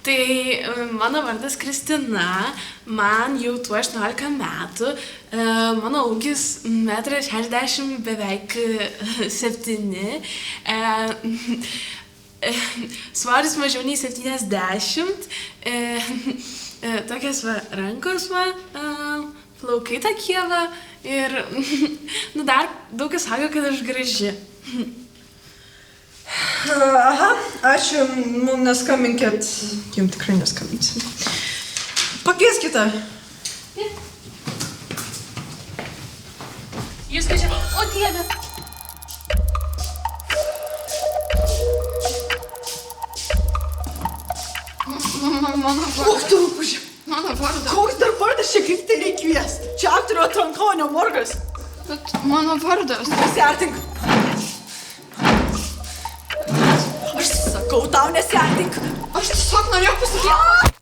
Tai mano vardas Kristina, man jau tuo 18 metų, mano ūgis 1,60 m beveik 7, svoris mažiau nei 70, tokias va rankos va, plaukai tokie va ir dar daug kas sako, kad aš graži. Aha, ačiū, mums neskambinkit, jums tikrai neskambinsim. Pakvieskite. Jūs kažkaip, o Dieve. Mano vardas. Truputį. Mano vardas. Koks dar vardas čia kaip tai reikvies? Čia aktorių atranka, o ne morgas. Bet mano vardas. Nesiartink. Aš sakau, tau nesiartink. Aš tiesiog norėjau pasakyti.